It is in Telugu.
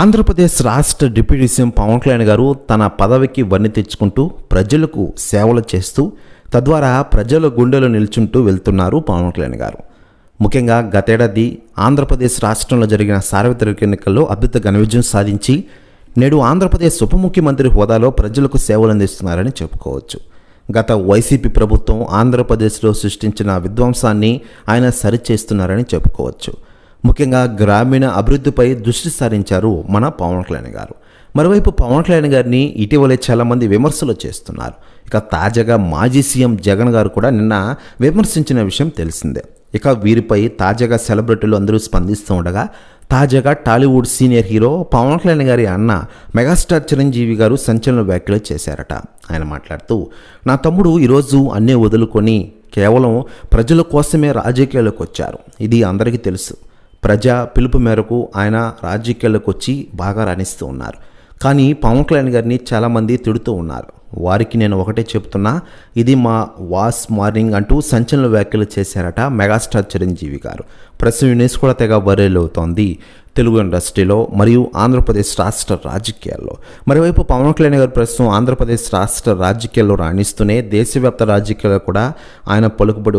ఆంధ్రప్రదేశ్ రాష్ట్ర డిప్యూటీ సీఎం పవన్ కళ్యాణ్ గారు తన పదవికి వన్నె తెచ్చుకుంటూ ప్రజలకు సేవలు చేస్తూ తద్వారా ప్రజల గుండెలో నిల్చుంటూ వెళ్తున్నారు పవన్ కళ్యాణ్ గారు. ముఖ్యంగా గతేడాది ఆంధ్రప్రదేశ్ రాష్ట్రంలో జరిగిన సార్వత్రిక ఎన్నికల్లో అద్భుత ఘన విజయం సాధించి నేడు ఆంధ్రప్రదేశ్ ఉప ముఖ్యమంత్రి హోదాలో ప్రజలకు సేవలు అందిస్తున్నారని చెప్పుకోవచ్చు. గత వైసీపీ ప్రభుత్వం ఆంధ్రప్రదేశ్లో సృష్టించిన విధ్వంసాన్ని ఆయన సరిచేస్తున్నారని చెప్పుకోవచ్చు. ముఖ్యంగా గ్రామీణ అభివృద్ధిపై దృష్టి సారించారు మన పవన్ కళ్యాణ్ గారు. మరోవైపు పవన్ కళ్యాణ్ గారిని ఇటీవలే చాలామంది విమర్శలు చేస్తున్నారు. ఇక తాజాగా మాజీ సీఎం జగన్ గారు కూడా నిన్న విమర్శించిన విషయం తెలిసిందే. ఇక వీరిపై తాజాగా సెలబ్రిటీలు అందరూ స్పందిస్తూ ఉండగా తాజాగా టాలీవుడ్ సీనియర్ హీరో పవన్ కళ్యాణ్ గారి అన్న మెగాస్టార్ చిరంజీవి గారు సంచలన వ్యాఖ్యలు చేశారట. ఆయన మాట్లాడుతూ, నా తమ్ముడు ఈరోజు అన్నీ వదులుకొని కేవలం ప్రజల కోసమే రాజకీయాల్లోకి వచ్చారు. ఇది అందరికీ తెలుసు. ప్రజా పిలుపు మేరకు ఆయన రాజకీయాల్లోకి వచ్చి బాగా రాణిస్తూ ఉన్నారు. కానీ పవన్ కళ్యాణ్ గారిని చాలామంది తిడుతూ ఉన్నారు. వారికి నేను ఒకటే చెప్తున్నా, ఇది మా వాస్ మార్నింగ్ అంటూ సంచలన వ్యాఖ్యలు చేశారట మెగాస్టార్ చిరంజీవి గారు. ప్రస్తుతం న్యూస్ కూడా తెగ వైరల్ అవుతోంది తెలుగు ఇండస్ట్రీలో మరియు ఆంధ్రప్రదేశ్ రాష్ట్ర రాజకీయాల్లో. మరోవైపు పవన్ కళ్యాణ్ గారు ప్రస్తుతం ఆంధ్రప్రదేశ్ రాష్ట్ర రాజకీయాల్లో రాణిస్తూనే దేశవ్యాప్త రాజకీయాల్లో కూడా ఆయన పలుకుబడి